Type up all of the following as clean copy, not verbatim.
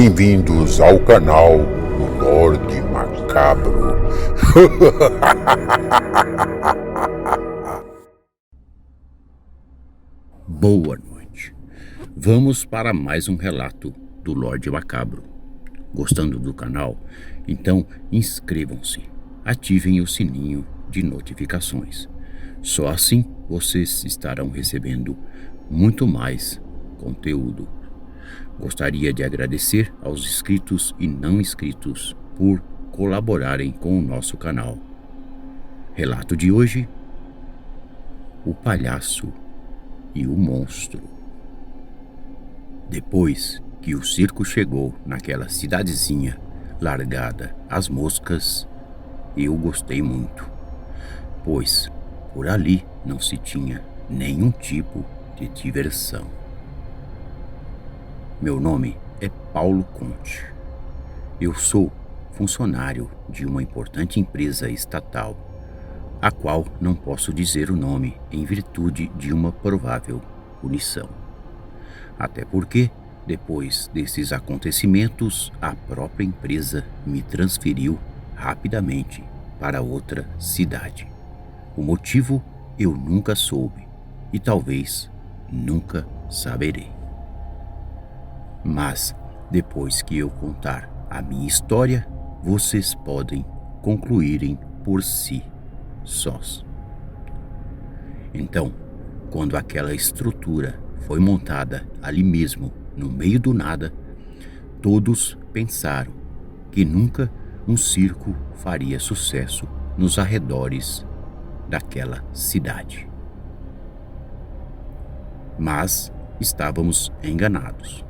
Bem-vindos ao canal do Lorde Macabro. Boa noite. Vamos para mais um relato do Lorde Macabro. Gostando do canal? Então inscrevam-se, ativem o sininho de notificações. Só assim vocês estarão recebendo muito mais conteúdo. Gostaria de agradecer aos inscritos e não inscritos por colaborarem com o nosso canal. Relato de hoje: o palhaço e o monstro. Depois que o circo chegou naquela cidadezinha largada às moscas, eu gostei muito, pois por ali não se tinha nenhum tipo de diversão. Meu nome é Paulo Conte. Eu sou funcionário de uma importante empresa estatal, a qual não posso dizer o nome em virtude de uma provável punição. Até porque, depois desses acontecimentos, a própria empresa me transferiu rapidamente para outra cidade. O motivo eu nunca soube e talvez nunca saberei. Mas, depois que eu contar a minha história, vocês podem concluírem por si sós. Então, quando aquela estrutura foi montada ali mesmo, no meio do nada, todos pensaram que nunca um circo faria sucesso nos arredores daquela cidade. Mas estávamos enganados.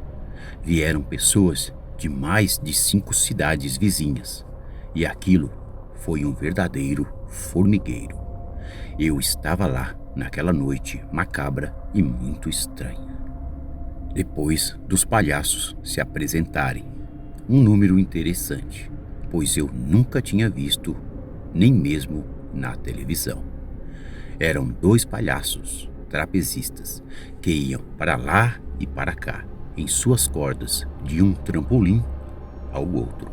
Vieram pessoas de mais de 5 cidades vizinhas, e aquilo foi um verdadeiro formigueiro. Eu estava lá naquela noite macabra e muito estranha. Depois dos palhaços se apresentarem, um número interessante, pois eu nunca tinha visto, nem mesmo na televisão. Eram 2 palhaços trapezistas que iam para lá e para cá, em suas cordas, de um trampolim ao outro.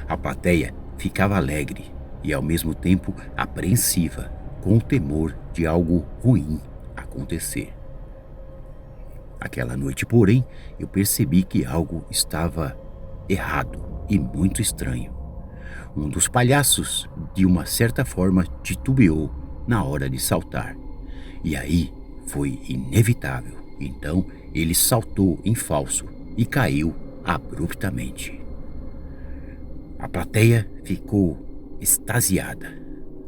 A plateia ficava alegre e ao mesmo tempo apreensiva, com o temor de algo ruim acontecer. Aquela noite, porém, eu percebi que algo estava errado e muito estranho. Um dos palhaços, de uma certa forma, titubeou na hora de saltar. E aí foi inevitável. Então ele saltou em falso e caiu abruptamente. A plateia ficou extasiada.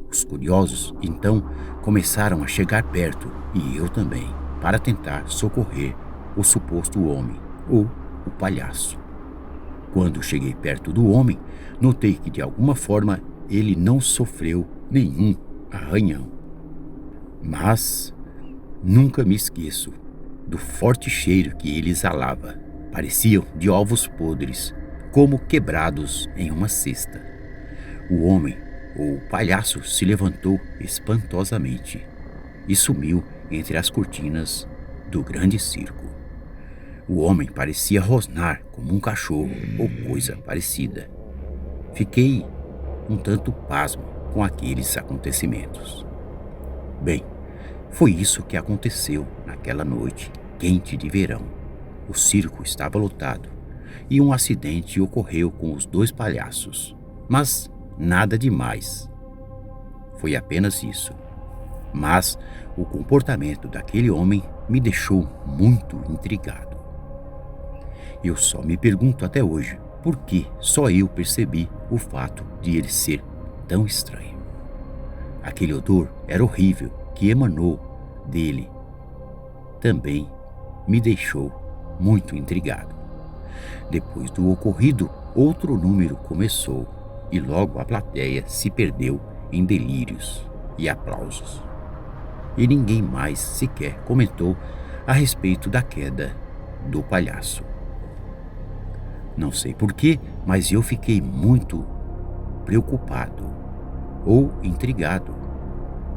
Os curiosos então começaram a chegar perto, e eu também, para tentar socorrer o suposto homem ou o palhaço. Quando cheguei perto do homem, notei que de alguma forma ele não sofreu nenhum arranhão. Mas nunca me esqueço do forte cheiro que ele exalava. Pareciam de ovos podres, como quebrados em uma cesta. O homem, ou o palhaço, se levantou espantosamente e sumiu entre as cortinas do grande circo. O homem parecia rosnar como um cachorro ou coisa parecida. Fiquei um tanto pasmo com aqueles acontecimentos. Bem, foi isso que aconteceu naquela noite quente de verão. O circo estava lotado e um acidente ocorreu com os 2 palhaços. Mas nada demais. Foi apenas isso. Mas o comportamento daquele homem me deixou muito intrigado. Eu só me pergunto até hoje por que só eu percebi o fato de ele ser tão estranho. Aquele odor era horrível que emanou dele também me deixou muito intrigado. Depois do ocorrido, outro número começou e logo a plateia se perdeu em delírios e aplausos. E ninguém mais sequer comentou a respeito da queda do palhaço. Não sei porquê, mas eu fiquei muito preocupado ou intrigado.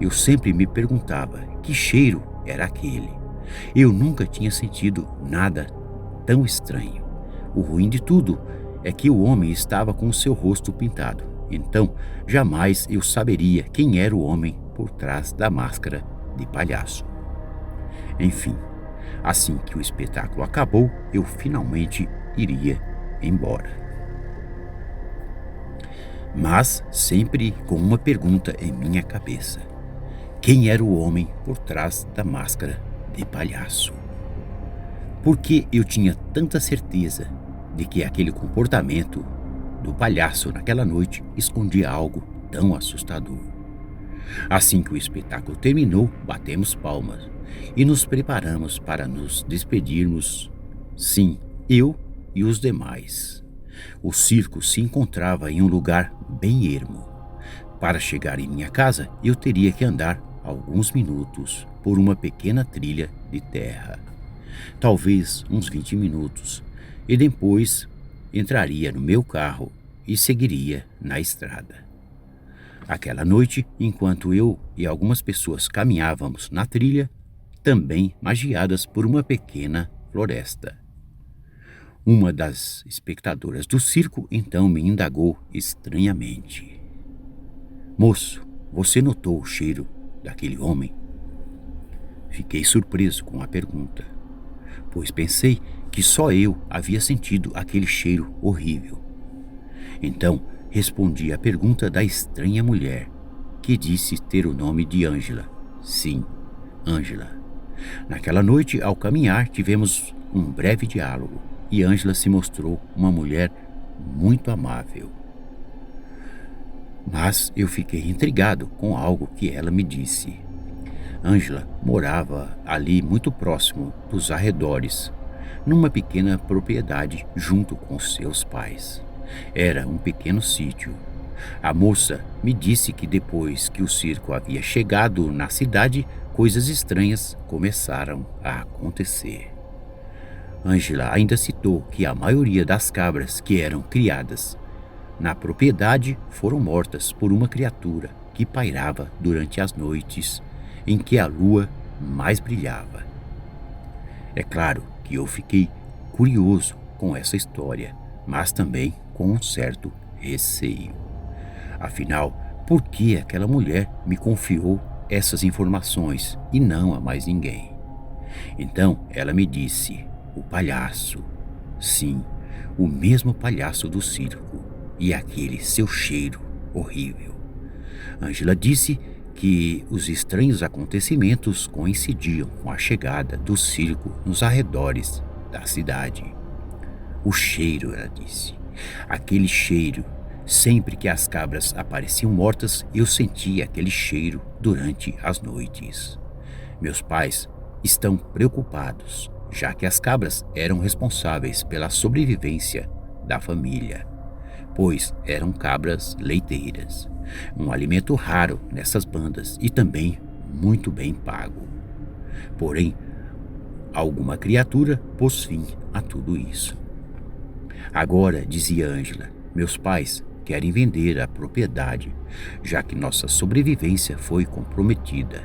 Eu sempre me perguntava que cheiro era aquele. Eu nunca tinha sentido nada tão estranho. O ruim de tudo é que o homem estava com o seu rosto pintado. Então, jamais eu saberia quem era o homem por trás da máscara de palhaço. Enfim, assim que o espetáculo acabou, eu finalmente iria embora. Mas sempre com uma pergunta em minha cabeça: quem era o homem por trás da máscara de palhaço? Por que eu tinha tanta certeza de que aquele comportamento do palhaço naquela noite escondia algo tão assustador? Assim que o espetáculo terminou, batemos palmas e nos preparamos para nos despedirmos. Sim, eu e os demais. O circo se encontrava em um lugar bem ermo. Para chegar em minha casa, eu teria que andar alguns minutos por uma pequena trilha de terra. Talvez uns 20 minutos, e depois entraria no meu carro e seguiria na estrada. Aquela noite, enquanto eu e algumas pessoas caminhávamos na trilha, também magiadas por uma pequena floresta. Uma das espectadoras do circo então me indagou estranhamente: "Moço, você notou o cheiro daquele homem?" Fiquei surpreso com a pergunta, pois pensei que só eu havia sentido aquele cheiro horrível. Então, respondi à pergunta da estranha mulher, que disse ter o nome de Ângela. Sim, Ângela. Naquela noite, ao caminhar, tivemos um breve diálogo e Ângela se mostrou uma mulher muito amável. Mas eu fiquei intrigado com algo que ela me disse. Ângela morava ali muito próximo dos arredores, numa pequena propriedade junto com seus pais. Era um pequeno sítio. A moça me disse que depois que o circo havia chegado na cidade, coisas estranhas começaram a acontecer. Ângela ainda citou que a maioria das cabras que eram criadas na propriedade foram mortas por uma criatura que pairava durante as noites em que a lua mais brilhava. É claro que eu fiquei curioso com essa história, mas também com um certo receio. Afinal, por que aquela mulher me confiou essas informações e não a mais ninguém? Então ela me disse: o palhaço. Sim, o mesmo palhaço do circo e aquele seu cheiro horrível. Ângela disse que os estranhos acontecimentos coincidiam com a chegada do circo nos arredores da cidade. O cheiro, ela disse, aquele cheiro, sempre que as cabras apareciam mortas, eu sentia aquele cheiro durante as noites. Meus pais estão preocupados, já que as cabras eram responsáveis pela sobrevivência da família, pois eram cabras leiteiras, um alimento raro nessas bandas e também muito bem pago. Porém, alguma criatura pôs fim a tudo isso. Agora, dizia Ângela, meus pais querem vender a propriedade, já que nossa sobrevivência foi comprometida,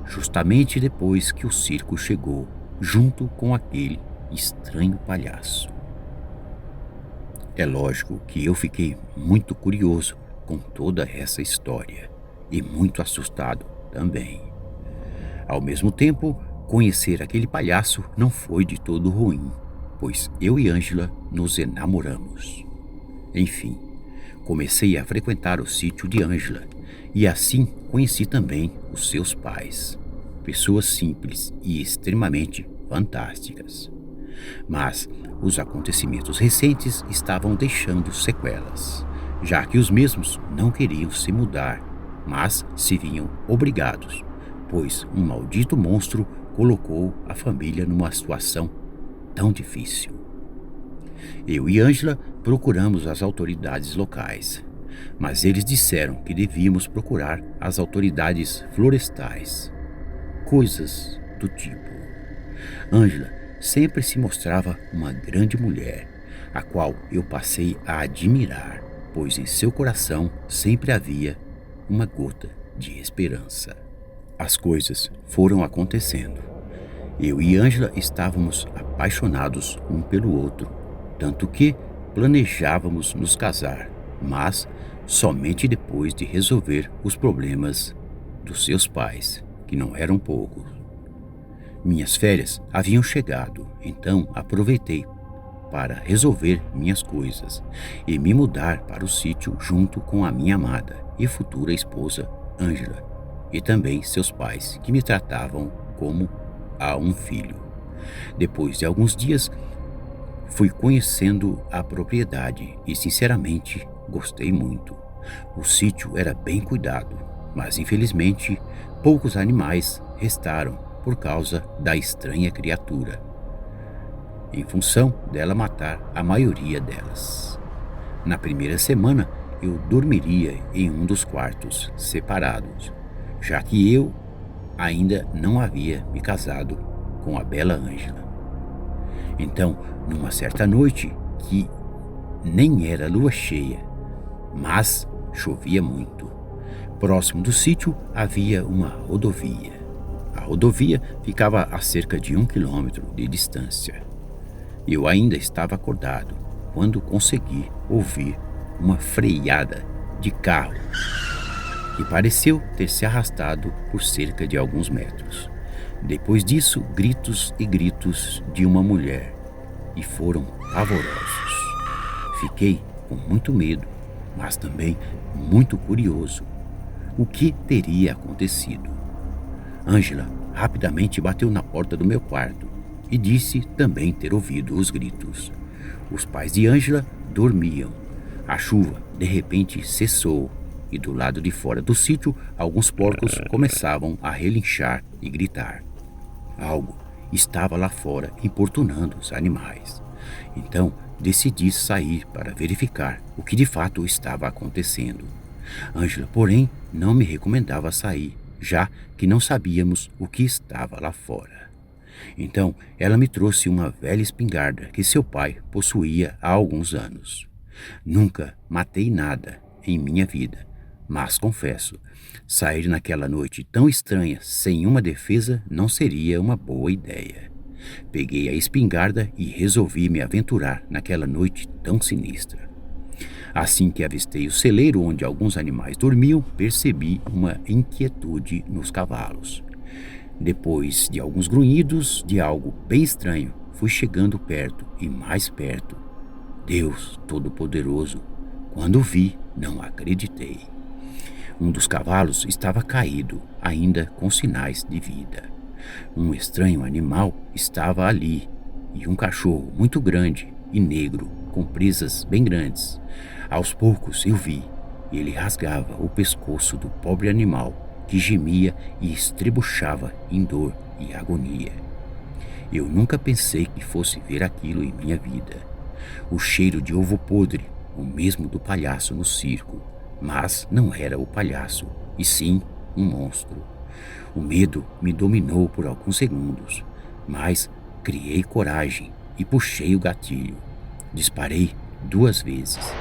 justamente depois que o circo chegou, junto com aquele estranho palhaço. É lógico que eu fiquei muito curioso com toda essa história e muito assustado também. Ao mesmo tempo, conhecer aquele palhaço não foi de todo ruim, pois eu e Ângela nos enamoramos. Enfim, comecei a frequentar o sítio de Ângela e assim conheci também os seus pais, pessoas simples e extremamente fantásticas. Mas os acontecimentos recentes estavam deixando sequelas, já que os mesmos não queriam se mudar, mas se viam obrigados, pois um maldito monstro colocou a família numa situação tão difícil. Eu e Ângela procuramos as autoridades locais, mas eles disseram que devíamos procurar as autoridades florestais, coisas do tipo. Ângela sempre se mostrava uma grande mulher, a qual eu passei a admirar, pois em seu coração sempre havia uma gota de esperança. As coisas foram acontecendo. Eu e Ângela estávamos apaixonados um pelo outro tanto que planejávamos nos casar, mas somente depois de resolver os problemas dos seus pais, que não eram poucos. Minhas férias haviam chegado, então aproveitei para resolver minhas coisas e me mudar para o sítio junto com a minha amada e futura esposa, Ângela, e também seus pais, que me tratavam como a um filho. Depois de alguns dias, fui conhecendo a propriedade e, sinceramente, gostei muito. O sítio era bem cuidado, mas infelizmente poucos animais restaram por causa da estranha criatura, em função dela matar a maioria delas. Na primeira semana, eu dormiria em um dos quartos separados, já que eu ainda não havia me casado com a bela Ângela. Então, numa certa noite, que nem era lua cheia, mas chovia muito, próximo do sítio havia uma rodovia. A rodovia ficava a cerca de 1 quilômetro de distância. Eu ainda estava acordado quando consegui ouvir uma freada de carro que pareceu ter se arrastado por cerca de alguns metros. Depois disso, gritos e gritos de uma mulher, e foram pavorosos. Fiquei com muito medo, mas também muito curioso. O que teria acontecido? Ângela rapidamente bateu na porta do meu quarto e disse também ter ouvido os gritos. Os pais de Ângela dormiam. A chuva de repente cessou e do lado de fora do sítio alguns porcos começavam a relinchar e gritar. Algo estava lá fora importunando os animais. Então decidi sair para verificar o que de fato estava acontecendo. Ângela, porém, não me recomendava sair, já que não sabíamos o que estava lá fora. Então ela me trouxe uma velha espingarda que seu pai possuía há alguns anos. Nunca matei nada em minha vida, mas confesso, sair naquela noite tão estranha sem uma defesa não seria uma boa ideia. Peguei a espingarda e resolvi me aventurar naquela noite tão sinistra. Assim que avistei o celeiro onde alguns animais dormiam, percebi uma inquietude nos cavalos. Depois de alguns grunhidos de algo bem estranho, fui chegando perto e mais perto. Deus Todo-Poderoso, quando vi, não acreditei. Um dos cavalos estava caído, ainda com sinais de vida. Um estranho animal estava ali, e um cachorro muito grande e negro, com presas bem grandes. Aos poucos eu vi, ele rasgava o pescoço do pobre animal, que gemia e estrebuchava em dor e agonia. Eu nunca pensei que fosse ver aquilo em minha vida. O cheiro de ovo podre, o mesmo do palhaço no circo, mas não era o palhaço, e sim um monstro. O medo me dominou por alguns segundos, mas criei coragem e puxei o gatilho. Disparei 2 vezes.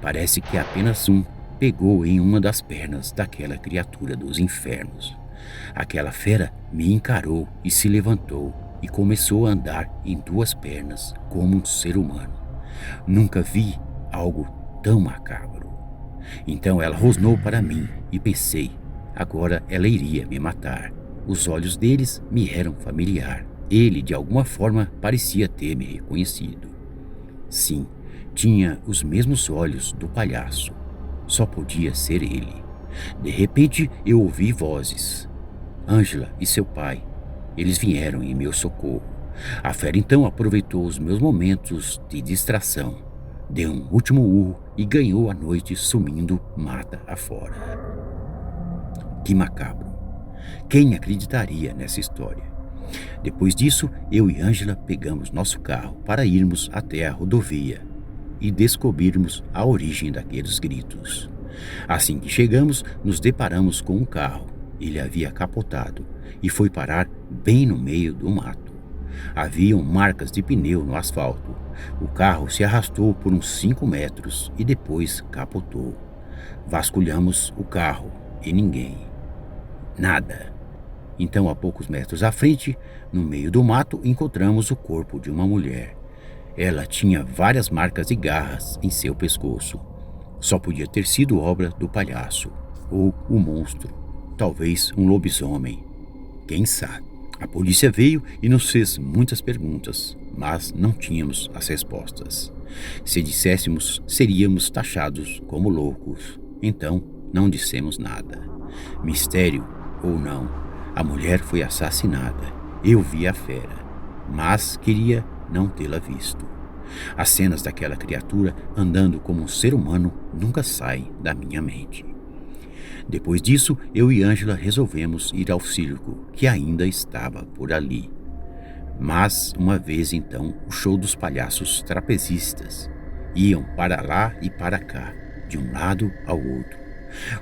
Parece que apenas um pegou em uma das pernas daquela criatura dos infernos. Aquela fera me encarou e se levantou e começou a andar em 2 pernas como um ser humano. Nunca vi algo tão macabro. Então ela rosnou para mim e pensei, agora ela iria me matar. Os olhos deles me eram familiar. Ele, de alguma forma, parecia ter me reconhecido. Sim, tinha os mesmos olhos do palhaço. Só podia ser ele. De repente, eu ouvi vozes. Ângela e seu pai. Eles vieram em meu socorro. A fera então aproveitou os meus momentos de distração. Deu um último urro e ganhou a noite sumindo mata afora. Que macabro. Quem acreditaria nessa história? Depois disso, eu e Ângela pegamos nosso carro para irmos até a rodovia e descobrirmos a origem daqueles gritos. Assim que chegamos, nos deparamos com um carro. Ele havia capotado e foi parar bem no meio do mato. Haviam marcas de pneu no asfalto. O carro se arrastou por uns 5 metros e depois capotou. Vasculhamos o carro e ninguém. Nada. Então, a poucos metros à frente, no meio do mato, encontramos o corpo de uma mulher. Ela tinha várias marcas de garras em seu pescoço. Só podia ter sido obra do palhaço, ou o monstro, talvez um lobisomem. Quem sabe? A polícia veio e nos fez muitas perguntas, mas não tínhamos as respostas. Se disséssemos, seríamos taxados como loucos. Então, não dissemos nada. Mistério ou não, a mulher foi assassinada. Eu vi a fera, mas queria não tê-la visto. As cenas daquela criatura andando como um ser humano nunca saem da minha mente. Depois disso, eu e Ângela resolvemos ir ao circo, que ainda estava por ali. Mas, uma vez então, o show dos palhaços trapezistas iam para lá e para cá, de um lado ao outro.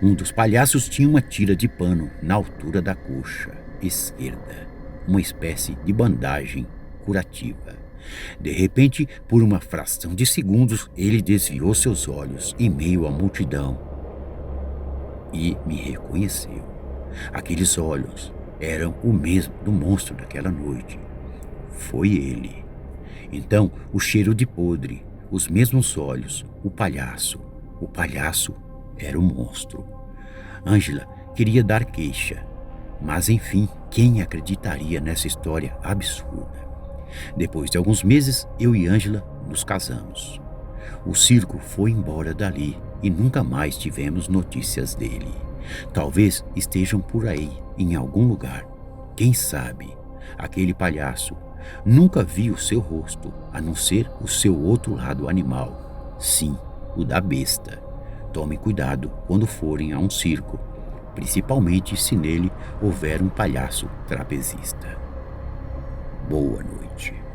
Um dos palhaços tinha uma tira de pano na altura da coxa esquerda, uma espécie de bandagem curativa. De repente, por uma fração de segundos, ele desviou seus olhos em meio à multidão e me reconheceu. Aqueles olhos eram o mesmo do monstro daquela noite. Foi ele. Então, o cheiro de podre, os mesmos olhos, o palhaço. O palhaço era o monstro. Ângela queria dar queixa, mas enfim, quem acreditaria nessa história absurda? Depois de alguns meses, eu e Ângela nos casamos. O circo foi embora dali e nunca mais tivemos notícias dele. Talvez estejam por aí, em algum lugar. Quem sabe? Aquele palhaço. Nunca vi o seu rosto, a não ser o seu outro lado animal. Sim, o da besta. Tome cuidado quando forem a um circo, principalmente se nele houver um palhaço trapezista. Boa noite.